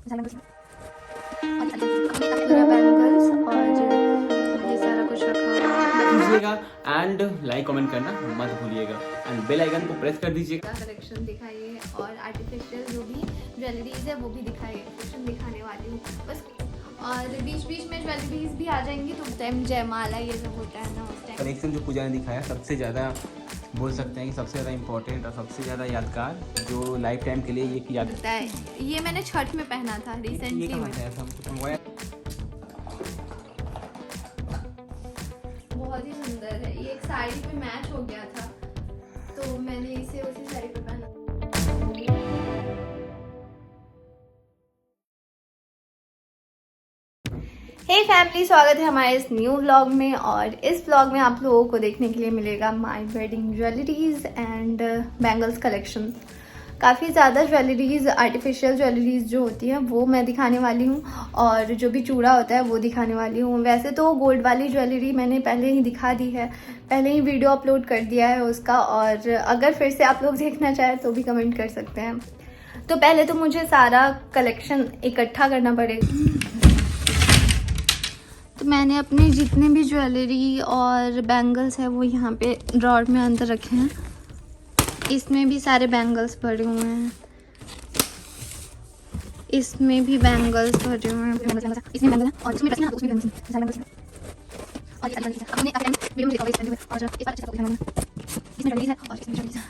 Bangles और ये सारा कुछ रखा हुआ है। कीजिएगा एंड लाइक कमेंट करना मत भूलिएगा एंड बेल आइकन को प्रेस कर दीजिएगा। कलेक्शन दिखाइए और आर्टिफिशियल जो भी ज्वेलरीज है वो भी दिखाइए, कलेक्शन दिखाने वाली हूँ बस। और बीच बीच में ज्वेलरीज भी आ जाएंगी तो उस टाइम जयमाला ये सब होता है ना, उस टाइम कलेक्शन जो पूजा ने दिखाया सबसे ज़्यादा बोल सकते हैं कि सबसे ज़्यादा इम्पोर्टेंट और सबसे ज़्यादा यादगार जो लाइफ टाइम के लिए ये याद होता है। ये मैंने छठ में पहना था रिसेंटली में, बहुत ही सुंदर है। ये एक साड़ी पे मैच हो गया था तो मैंने इसे उसी साड़ी पे पहना। हे फैमिली, स्वागत है हमारे इस न्यू व्लॉग में। और इस व्लॉग में आप लोगों को देखने के लिए मिलेगा my wedding jewelleries and bangles collection. काफ़ी ज़्यादा ज्वेलरीज, आर्टिफिशियल ज्वेलरीज जो होती हैं वो मैं दिखाने वाली हूँ और जो भी चूड़ा होता है वो दिखाने वाली हूँ। वैसे तो गोल्ड वाली ज्वेलरी मैंने पहले ही दिखा दी है, पहले ही वीडियो अपलोड कर दिया है उसका, और अगर फिर से आप लोग देखना चाहें तो भी कमेंट कर सकते हैं। तो पहले तो मुझे सारा कलेक्शन इकट्ठा करना पड़ेगा। तो मैंने अपने जितने भी ज्वेलरी और बैंगल्स है वो यहाँ पे ड्रॉर में अंदर रखे हैं। इसमें भी सारे बैंगल्स भरे हुए हैं, इसमें भी बैंगल्स भरे हुए हैं, इसमें बैंगल और इसमें रखना, उसमें बैंगल्स सारे बैंगल्स और ये अपने अपने वीडियो में दिखाओगे इसमें और इस बार अच्छे से इसमें ज्वेलरी है और इसमें ज्वेलरी है।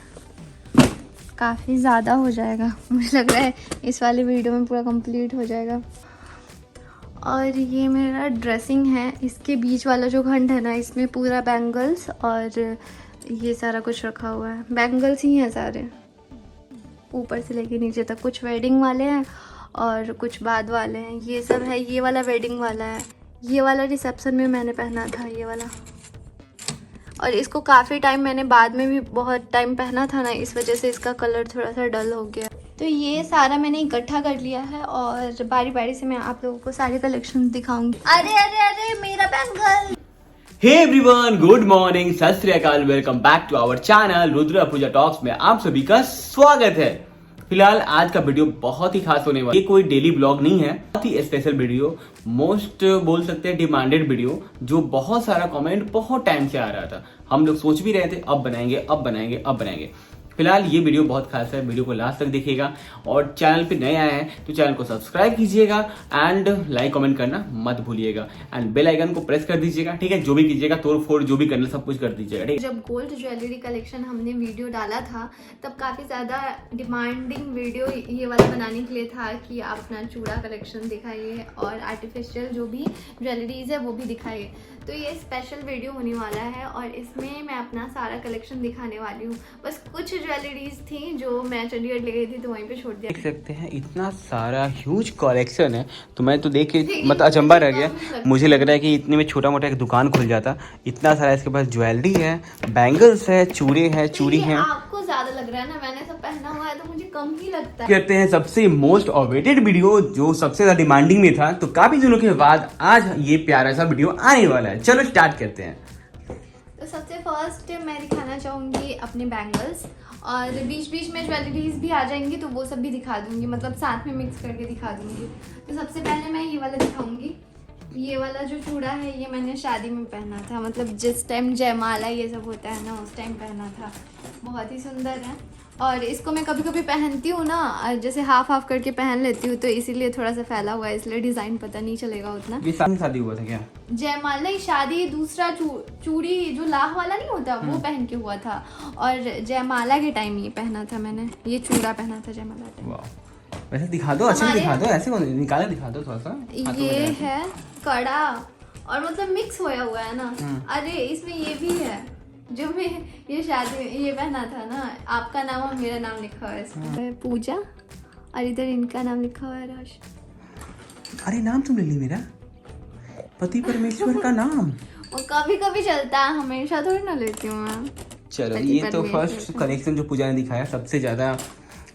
काफ़ी ज़्यादा हो जाएगा, मुझे लग रहा है इस वाले वीडियो में पूरा कंप्लीट हो जाएगा। और ये मेरा ड्रेसिंग है, इसके बीच वाला जो खंड है ना इसमें पूरा बैंगल्स और ये सारा कुछ रखा हुआ है। बैंगल्स ही हैं सारे, ऊपर से लेके नीचे तक। कुछ वेडिंग वाले हैं और कुछ बाद वाले हैं। ये सब है, ये वाला वेडिंग वाला है, ये वाला रिसेप्शन में मैंने पहना था ये वाला, और इसको काफ़ी टाइम मैंने बाद में भी बहुत टाइम पहना था ना, इस वजह से इसका कलर थोड़ा सा डल हो गया। तो ये सारा मैंने इकट्ठा कर लिया है और बारी बारी से मैं आप लोगों को सारे कलेक्शन दिखाऊंगी। अरे अरे अरे मेरा bangle. Hey everyone, good morning, Sat Sri Akal, welcome back to our channel Rudra Puja talks में आप सभी का स्वागत है। फिलहाल आज का वीडियो बहुत ही खास होने वाला है। ये कोई डेली ब्लॉग नहीं है, बहुत ही स्पेशल वीडियो, मोस्ट बोल सकते हैं डिमांडेड वीडियो, जो बहुत सारा कमेंट बहुत टाइम से आ रहा था। हम लोग सोच भी रहे थे अब बनाएंगे अब बनाएंगे अब बनाएंगे। फिलहाल ये वीडियो बहुत खास है, वीडियो को लास्ट तक देखिएगा और चैनल पे नए आए हैं तो चैनल को सब्सक्राइब कीजिएगा एंड लाइक कमेंट करना मत भूलिएगा एंड बेल आइकन को प्रेस कर दीजिएगा, ठीक है। जो भी कीजिएगा, तोड़ फोड़ जो भी करना सब कुछ कर दीजिएगा, ठीक है। जब गोल्ड ज्वेलरी कलेक्शन हमने वीडियो डाला था तब काफ़ी ज़्यादा डिमांडिंग वीडियो ये वाला बनाने के लिए था कि आप अपना चूड़ा कलेक्शन दिखाइए और आर्टिफिशियल जो भी ज्वेलरीज है वो भी दिखाइए। तो ये स्पेशल वीडियो होने वाला है और इसमें मैं अपना सारा कलेक्शन दिखाने वाली हूँ। बस कुछ ज्वेलरीज थी जो मैं चंडीगढ़ ले गई थी तो वहीं पे छोड़ दिया। देख सकते हैं इतना सारा ह्यूज कलेक्शन है, तो मैं तो देख के मतलब अचंबा रह गया। मुझे लग रहा है कि इतने में छोटा मोटा एक दुकान खुल जाता। इतना सारा इसके पास ज्वेलरी है, बैंगल्स है, चूड़े हैं, चूड़ी हैं। आपको ज्यादा लग रहा है ना, मैंने सब पहना हुआ है तो मुझे कम ही लगता है। कहते हैं सबसे मोस्ट अवेटेड वीडियो जो सबसे ज्यादा डिमांडिंग में था, तो काफी दिनों के बाद आज ये प्यारा सा वीडियो आने वाला है। चलो स्टार्ट करते हैं। तो सबसे फर्स्ट मैं दिखाना चाहूँगी अपने बैंगल्स, और बीच बीच में ज्वेलरीज भी आ जाएंगी तो वो सब भी दिखा दूंगी, मतलब साथ में मिक्स करके दिखा दूंगी। तो सबसे पहले मैं ये वाला दिखाऊंगी। ये वाला जो चूड़ा है ये मैंने शादी में पहना था, मतलब जिस टाइम जयमाला ये सब होता है ना उस टाइम पहना था। बहुत ही सुंदर है और इसको मैं कभी कभी पहनती हूँ ना, जैसे हाफ हाफ करके पहन लेती हूँ, तो इसीलिए थोड़ा सा फैला हुआ है, इसलिए डिज़ाइन पता नहीं चलेगा उतना। ये शादी हुआ था क्या? जयमाला शादी, दूसरा चूड़ी जो लाह वाला नहीं होता वो पहन के हुआ था, और जयमाला के टाइम ये पहना था मैंने, ये चूड़ा पहना था जयमाला टाइम। वैसे दिखा दो, अच्छे से दिखा दो, ऐसे निकाले दिखा दो थोड़ा सा। ये है कड़ा और मतलब मिक्स होया हुआ है ना। अरे इसमें ये भी है जो मैं ये शादी में ये पहना था ना, आपका नाम और मेरा नाम लिखा हुआ है इसमें, पूजा, और इधर इनका नाम लिखा हुआ है राज। अरे नाम तुम ले ली मेरा, पति परमेश्वर का नाम। और कभी कभी चलता है, हमेशा थोड़ी ना लेती हूँ मैं। चलो ये तो फर्स्ट कलेक्शन जो पूजा ने दिखाया सबसे ज्यादा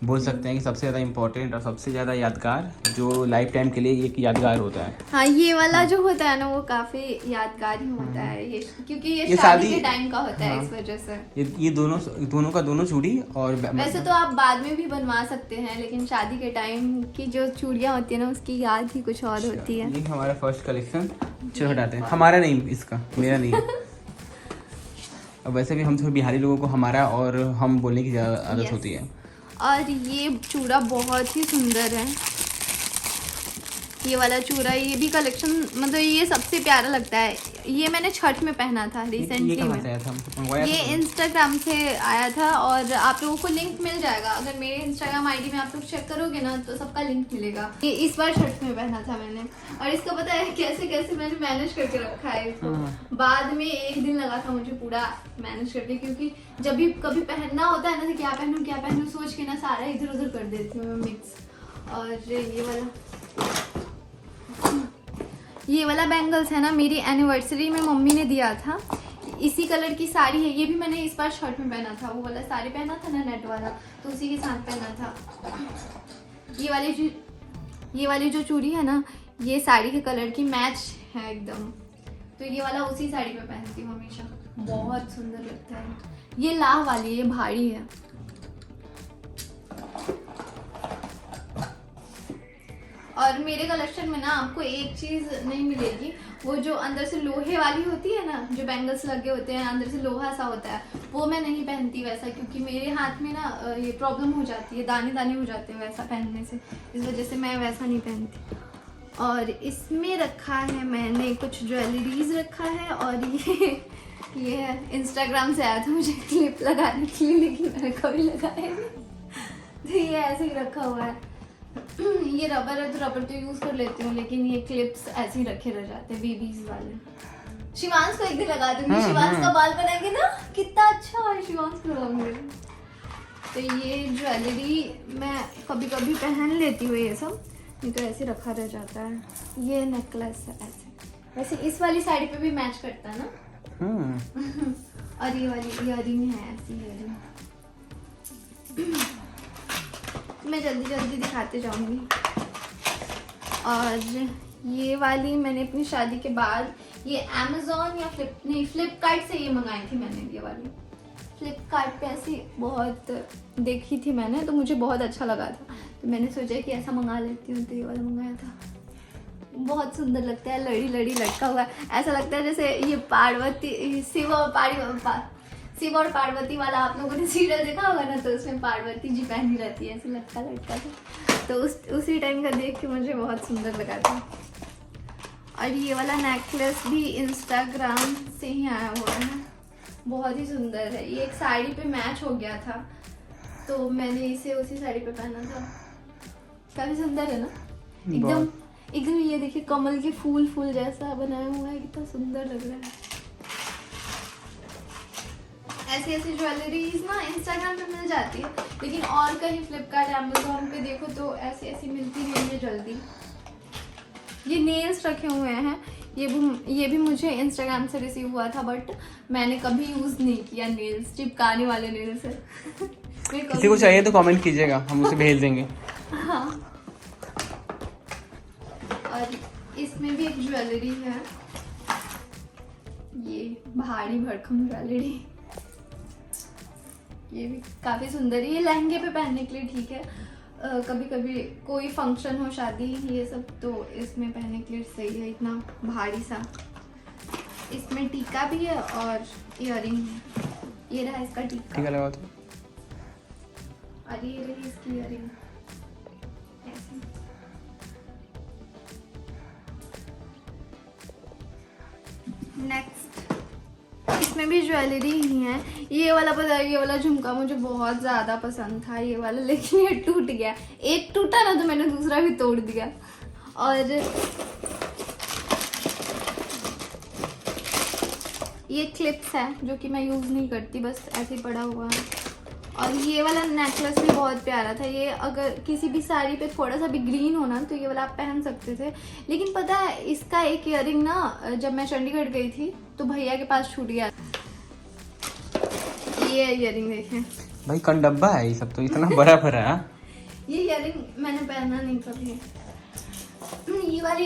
बोल सकते हैं कि सबसे ज़्यादा इम्पोर्टेंट और सबसे ज़्यादा यादगार, जो लाइफ टाइम के लिए एक यादगार होता है। हाँ, ये वाला जो होता है ना वो काफी यादगार ही होता है ये, क्योंकि ये ये शादी शादी के टाइम का होता है। हाँ। इस वजह से ये दोनों का दोनों चूड़ी और वैसे तो आप बाद में भी बनवा सकते हैं, लेकिन शादी के टाइम की जो चूड़ियाँ होती है ना उसकी याद ही कुछ और होती है। ये हमारा फर्स्ट कलेक्शन। चलो हटाते हैं, हमारा नहीं, इसका मेरा नहीं। और वैसे भी हम थोड़े बिहारी लोगों को हमारा और हम बोलने की ज़्यादा आदत होती है। और ये चूड़ा बहुत ही सुंदर है, ये वाला चूड़ा। ये भी कलेक्शन मतलब ये सबसे प्यारा लगता है। ये मैंने छठ में पहना था रिसेंटली में। ये इंस्टाग्राम से आया था और आप लोगों को लिंक मिल जाएगा। अगर मेरे इंस्टाग्राम आईडी में आप लोग चेक करोगे ना तो सबका लिंक मिलेगा। ये इस बार छठ में पहना था मैंने, और इसका पता है कैसे कैसे मैंने मैनेज करके रखा है इसको। बाद में एक दिन लगा था मुझे पूरा मैनेज करके, क्योंकि जब भी कभी पहनना होता है ना तो क्या पहनूं सोच के ना सारा इधर उधर कर देती हूँ मैं मिक्स। और ये वाला बैंगल्स है ना, मेरी एनिवर्सरी में मम्मी ने दिया था। इसी कलर की साड़ी है, ये भी मैंने इस बार शर्ट में पहना था। वो वाला साड़ी पहना था ना नेट वाला, तो उसी के साथ पहना था। ये वाली जो चूड़ी है ना, ये साड़ी के कलर की मैच है एकदम। तो ये वाला उसी साड़ी पे पहनती हूँ हमेशा, बहुत सुंदर लगता है। ये लाह वाली, ये भारी है। और मेरे कलेक्शन में ना आपको एक चीज नहीं मिलेगी, वो जो अंदर से लोहे वाली होती है ना, जो बैंगल्स लगे होते हैं अंदर से लोहा सा होता है, वो मैं नहीं पहनती वैसा, क्योंकि मेरे हाथ में ना ये प्रॉब्लम हो जाती है, दाने दाने हो जाते हैं वैसा पहनने से। इस वजह से मैं वैसा नहीं पहनती। और इसमें रखा है मैंने कुछ ज्वेलरीज रखा है, और ये है इंस्टाग्राम से आया था मुझे क्लिप लगाने के लिए, लेकिन मैंने कभी लगाया नहीं, तो ये ऐसे ही रखा हुआ है। ये रबर है तो रबर तो यूज कर लेती हूँ, लेकिन ये क्लिप्स ऐसे ही रखे रह जाते हैं बेबीज वाले। शिवांश को एक दिन लगा दूंगी, शिवांश का बाल बनाएंगे ना कितना अच्छा है, शिवांश को लगाऊंगी। तो ये ज्वेलरी मैं कभी कभी पहन लेती हूँ, ये सब नहीं तो ऐसे रखा रह जाता है। ये नेकलेस है ऐसे, वैसे इस वाली साड़ी पे भी मैच करता है ना। और ये वाली इयररिंग है, ऐसी इयररिंग मैं जल्दी जल्दी दिखाते जाऊंगी। और ये वाली मैंने अपनी शादी के बाद ये अमेज़ॉन या फ्लिपकार्ट से ये मंगाई थी मैंने। ये वाली फ्लिपकार्ट पे ऐसी बहुत देखी थी मैंने, तो मुझे बहुत अच्छा लगा था, तो मैंने सोचा कि ऐसा मंगा लेती हूँ, तो ये वाला मंगाया था। बहुत सुंदर लगता है, लड़ी लड़ी लटका हुआ, ऐसा लगता है जैसे ये पार्वती शिव और पार्वती वाला आप लोगों ने सीरियल देखा होगा ना, तो उसमें पार्वती जी पहनी रहती है ऐसे लटका लटका था, तो उसी टाइम का देख के मुझे बहुत सुंदर लगा था। और ये वाला नेकलेस भी इंस्टाग्राम से ही आया हुआ है, बहुत ही सुंदर है। ये एक साड़ी पे मैच हो गया था, तो मैंने इसे उसी साड़ी पे पहना था। काफी सुंदर है ना, एकदम एकदम। ये देखिए कमल के फूल जैसा बनाया हुआ है, कितना सुंदर लग रहा है। ऐसी ऐसी ज्वेलरीज ना इंस्टाग्राम पे मिल जाती है, लेकिन और कहीं फ्लिपकार्ट अमेज़ॉन पे देखो तो ऐसी ऐसी मिलती नहीं है जल्दी। ये नेल्स रखे हुए हैं, ये भी मुझे इंस्टाग्राम से रिसीव हुआ था, बट मैंने कभी यूज़ नहीं किया। नेल्स चिपकाने वाले नेल्स है। किसी को चाहिए तो कमेंट कीजिएगा, हम उसे भेज देंगे। हाँ। और इसमें भी एक ज्वेलरी है, ये भारी भरकम ज्वेलरी, ये भी काफ़ी सुंदर है। ये लहंगे पे पहनने के लिए ठीक है, कभी कभी कोई फंक्शन हो, शादी ये सब, तो इसमें पहनने के लिए सही है, इतना भारी सा। इसमें टीका भी है और इयररिंग है। ये रहा इसका टीका लगा तो, और ये रही इसकी इयररिंग ऐसे। नेक्स्ट इसमें भी ज्वेलरी ही है। ये वाला पता है, ये वाला झुमका मुझे बहुत ज़्यादा पसंद था ये वाला, लेकिन ये टूट गया। एक टूटा ना तो मैंने दूसरा भी तोड़ दिया। और ये क्लिप्स है जो कि मैं यूज़ नहीं करती, बस ऐसे ही पड़ा हुआ है। और ये वाला नेकलेस भी बहुत प्यारा था। ये अगर किसी भी साड़ी पे थोड़ा सा भी ग्रीन होना तो ये वाला आप पहन सकते थे, लेकिन पता है इसका एक इयररिंग ना, जब मैं चंडीगढ़ गई थी तो भैया के पास छूट गया। ये इयररिंग देखें, भाई कंडब्बा है ये सब तो, इतना बड़ा भरा है। ये इयररिंग मैंने पहना नहीं कभी। ये वाली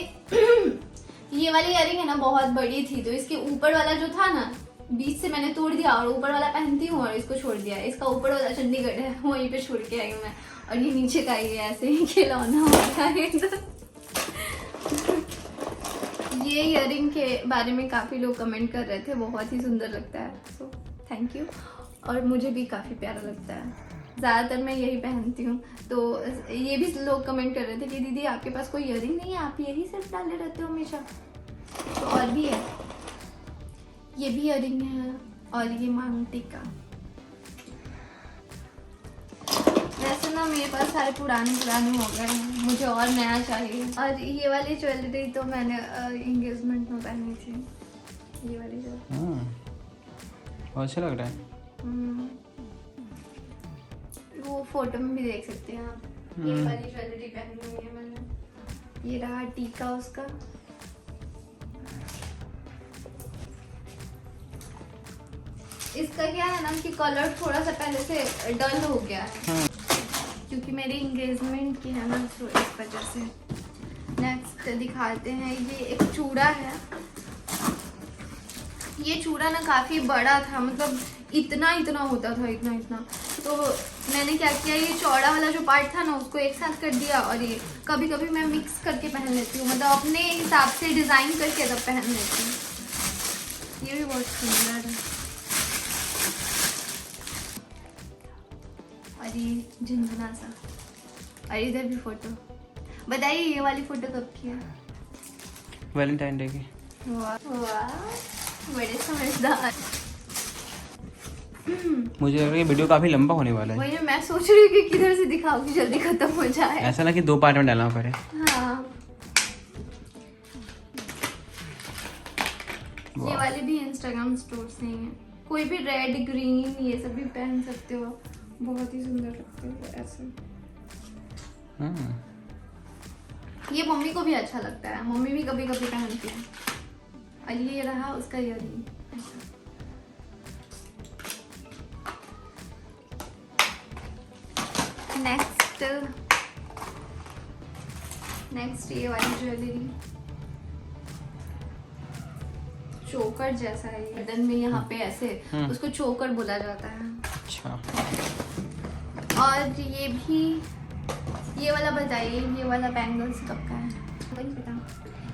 इयररिंग है ना बहुत बड़ी थी, तो इसके ऊपर वाला जो था ना बीच से मैंने तोड़ दिया, और ऊपर वाला पहनती हूँ और इसको छोड़ दिया। इसका ऊपर वाला चंडीगढ़ है, वहीं पे छोड़ के आई हूँ मैं, और ये नीचे का ही है, ऐसे ही खिलौना होता है। ये इयररिंग के बारे में काफ़ी लोग कमेंट कर रहे थे, बहुत ही सुंदर लगता है, सो थैंक यू। और मुझे भी काफ़ी प्यारा लगता है, ज़्यादातर मैं यही पहनती हूँ। तो ये भी लोग कमेंट कर रहे थे कि दीदी आपके पास कोई इयररिंग नहीं है, आप यही सिर्फ डाले रहते हो हमेशा। तो और भी है, ये भी इयररिंग है, और ये मांग टीका। वैसे ना मेरे पास सारे पुराने हो गए हैं, मुझे और नया चाहिए। और ये वाली ज्वेलरी तो मैंने एंगेजमेंट में पहनी थी, ये वाली जो बहुत अच्छा लग रहा है। वो फोटो में भी देख सकते हैं आप। ये वाली ज्वेलरी पहनी हुई है मैंने, ये रहा टीका उसका। इसका क्या है ना कि कलर थोड़ा सा पहले से डल हो गया है, क्योंकि मेरी एंगेजमेंट की है ना, तो इस वजह से। नेक्स्ट दिखाते हैं, ये एक चूड़ा है। ये चूड़ा ना काफ़ी बड़ा था, मतलब इतना होता था, इतना। तो मैंने क्या किया, ये चौड़ा वाला जो पार्ट था ना उसको एक साथ कर दिया, और ये कभी कभी मैं मिक्स करके पहन लेती हूँ, मतलब अपने हिसाब से डिज़ाइन करके तब पहन लेती हूँ। ये भी बहुत सुंदर है। और ये झुनझुना सा, और इधर भी फोटो। बताइए ये वाली फोटो कब की है? वैलेंटाइन डे की। वाह, बड़े समझदार। मुझे लग रहा है ये वीडियो काफी लंबा होने वाला है। वही मैं सोच रही हूँ कि किधर से दिखाओ कि जल्दी खत्म हो जाए। ऐसा ना कि 2 पार्ट में डालना पड़े। हाँ। ये वाले भी इंस्टाग्राम स्टोर से ही हैं। कोई भी रेड ग्रीन ये सब भी पहन सकते हो, बहुत ही सुंदर लगते हो ऐसे। ये मम्मी को भी अच्छा लगता है, मम्मी भी कभी कभी पहनती है। और ये रहा उसका इयररिंग। नेक्स्ट ये वाली ज्वेलरी चोकर जैसा है, बदन में यहाँ पे ऐसे, उसको चोकर बोला जाता है। अच्छा। और ये भी, ये वाला बताइए, ये वाला बैंगल्स कब का है? नहीं पता।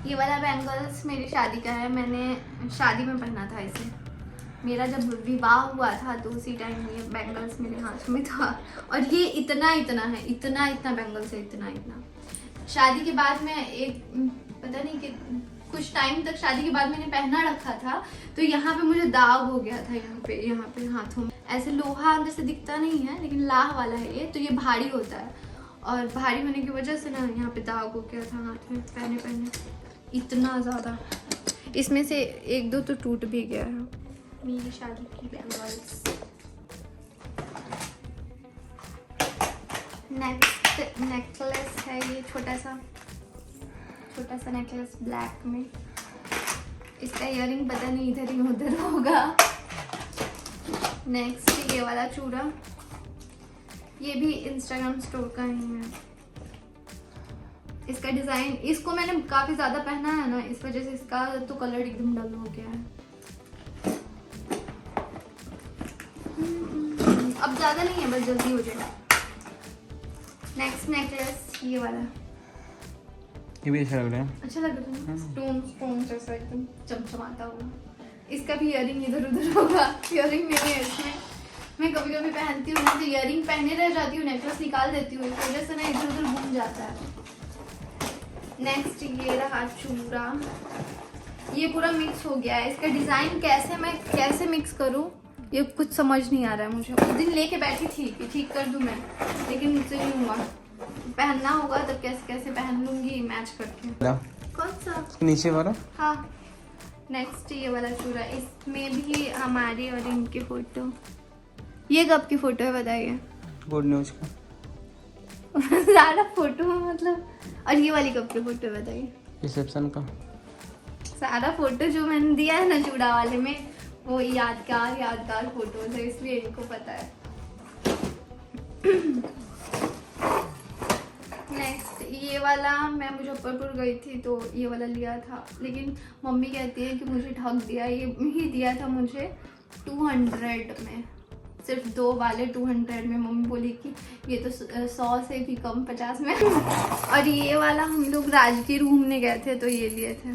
ये वाला बैंगल्स मेरी शादी का है, मैंने शादी में पहना था इसे। मेरा जब विवाह हुआ था तो उसी टाइम ये बैंगल्स मेरे हाथ में था, और ये इतना है, इतना बैंगल्स है, इतना। शादी के बाद मैं एक पता नहीं कि कुछ टाइम तक शादी के बाद मैंने पहना रखा था, तो यहाँ पे मुझे दाग हो गया था, यहाँ पे हाथों में। ऐसे लोहा जैसे दिखता नहीं है, लेकिन लाह वाला है ये, तो ये भारी होता है, और भारी होने की वजह से ना यहाँ पे दाग हो गया था हाथ में पहने इतना ज़्यादा। इसमें से 1-2 तो टूट भी गया है। मेरी शादी की बैंगल्स। नेक्स्ट नेकलेस है, ये छोटा सा नेकलेस ब्लैक में। इसका इयररिंग पता नहीं इधर ही उधर होगा। नेक्स्ट ये वाला चूड़ा, ये भी इंस्टाग्राम स्टोर का ही है। इसका डिजाइन, इसको मैंने काफी ज्यादा पहना है ना, इस वजह से इसका तो कलर एकदम डल हो गया है। अब ज्यादा नहीं है, बस जल्दी हो जाएगा। नेक्स्ट नेकलेस ये वाला, ये भी अच्छा लग रहा है। अच्छा लग रहा है, स्टोन जैसा एकदम चमचमाता हुआ। इसका भी इयररिंग इधर उधर होगा, इयररिंग नहीं है इसमें। मैं कभी कभी पहनती हूँ तो इयररिंग पहने रह जाती हूँ, नेकलेस निकाल देती हूँ, इस वजह से ना इधर उधर घूम जाता है। नेक्स्ट ये रहा चूड़ा, ये पूरा मिक्स हो गया है। इसका डिजाइन कैसे मिक्स करूँ ये कुछ समझ नहीं आ रहा है मुझे। उस दिन लेके बैठी थी कि ठीक कर दूँ मैं, लेकिन मुझसे नहीं हुआ। पहनना होगा तब कैसे पहन लूंगी मैच करके। कौन सा? नीचे वाला। हाँ। नेक्स्ट ये वाला चूड़ा, इसमें भी हमारी और इनकी फोटो। ये कब की फोटो है बताइए? गुड न्यूज का। सारा फोटो है मतलब। और ये वाली कब की फोटो है बताइए? रिसेप्शन का। सारा फोटो जो मैंने दिया है ना चूड़ा वाले में, वो यादगार फोटो है, इसलिए इनको पता है। नेक्स्ट ये वाला मैं मुजफ्फरपुर गई थी तो ये वाला लिया था, लेकिन मम्मी कहती है कि मुझे ठग दिया। ये ही दिया था मुझे 200 में, सिर्फ 2 वाले 200 में। मम्मी बोली कि ये तो 100 से भी कम, 50 में। और ये वाला हम लोग राजगीर घूमने गए थे तो ये लिए थे।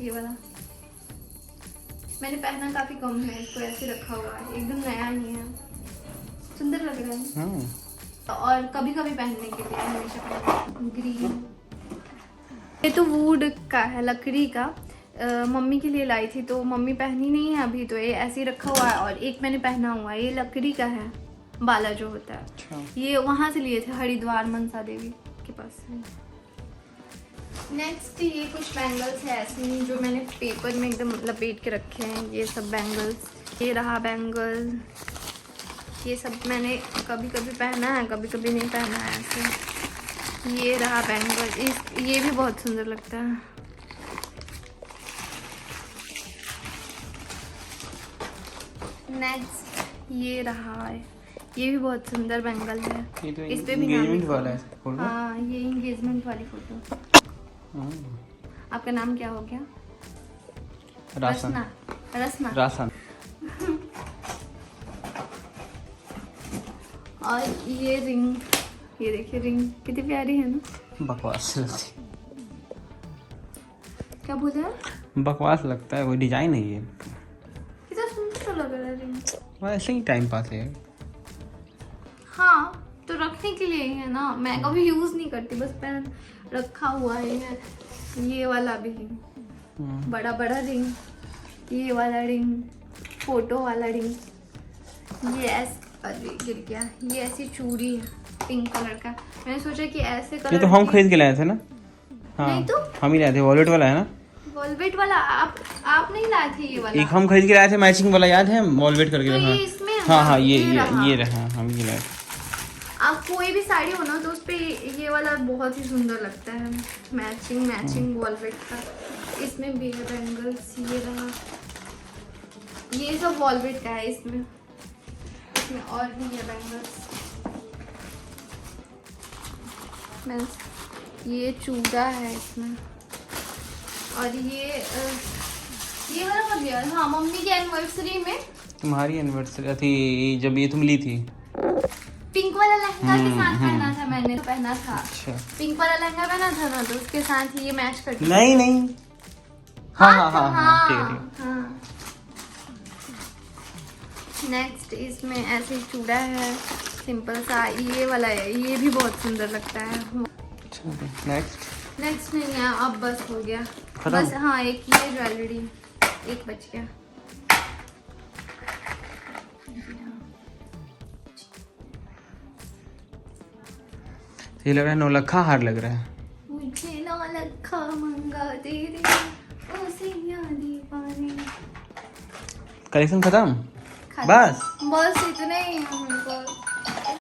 ये वाला मैंने पहना काफ़ी कम है, इसको ऐसे रखा हुआ है, एकदम नया ही है, सुंदर लग रहा है। और कभी कभी पहनने के लिए हमेशा ग्रीन। ये तो वुड का है, लकड़ी का। मम्मी के लिए लाई थी तो मम्मी पहनी नहीं है अभी, तो ये ऐसे ही रखा हुआ है। और एक मैंने पहना हुआ है, ये लकड़ी का है, बाला जो होता है। अच्छा। ये वहाँ से लिए थे, हरिद्वार मनसा देवी के पास से। नेक्स्ट ये कुछ बैंगल्स है ऐसे जो मैंने पेपर में एकदम लपेट के रखे हैं। ये सब बैंगल्स, ये रहा बैंगल। ये सब मैंने कभी कभी पहना है, कभी कभी नहीं पहना है ऐसे। ये रहा बैंगल, ये भी बहुत सुंदर लगता है। नेक्स्ट ये रहा है, ये भी बहुत सुंदर बैंगल है। ये तो इस पे भी एंगेजमेंट वाला है फोटो। हाँ, ये एंगेजमेंट वाली फोटो। आपका नाम क्या हो गया? रसना। रसना। रसना। और ये रिंग, ये देखिए रिंग कितनी प्यारी है ना। बकवास लगती, क्या बोल रहे हैं? बकवास लगता है, वो डिजाइन है ये। कितना सुंदर लग रहा है रिंग। वैसे ही टाइम पास है। हाँ, तो रखने के लिए ही है ना, मैं कभी यूज नहीं करती, बस पहन रखा हुआ है। ये वाला भी बड़ा बड़ा रिंग, ये वाला रिंग, फोटो वाला रिंग। ये ऐसे, अरे गिर गया। ये ऐसी चूड़ी है पिंक कलर का, मैंने सोचा कि ऐसे कलर। ये तो हम खरीद के लाए थे ना। हाँ, नहीं तो हम ही लाए थे, वॉलेट वाला है ना। वॉलवेट वाला आप नहीं लाए थे? ये वाला एक हम खरीद के लाए थे मैचिंग वाला, याद है? वॉलवेट करके। तो हाँ ये इसमें है हाँ ना? हाँ, ये ये रहा, हम ये लाए। आप कोई भी साड़ी हो ना तो उस पे ये वाला बहुत ही सुंदर लगता है, मैचिंग वॉलवेट का। इसमें भी है बैंगल्स, ये रहा, ये सब वॉलवेट का है। इसमें और भी है बैंगल्स। ये चूड़ा है इसमें। और ये वाला मत लिया। हाँ, मम्मी की एनिवर्सरी में। तुम्हारी एनिवर्सरी थी जब ये तुम ली थी? पिंक वाला लहंगा के साथ पहना था मैंने, तो पहना था। अच्छा। पिंक वाला लहंगा पहना था ना, तो उसके साथ ही ये मैच करती। नहीं। हाँ, ठीक है। नेक्स्ट इसमें ऐसे चूड़ा है, सिंपल सा, ये वाला है, ये भी बहुत सुंदर लगता है। नेक्स्ट नहीं है, अब बस हो गया बस। हाँ, एक ये ज्वेलरी, एक बच गया। ये लग रहा है नौलखा हार लग रहा है। मुझे नौलखा मंगा दे दे, उसे यादी पानी। कलेक्शन खत्म? बस इतना ही है मेरे को।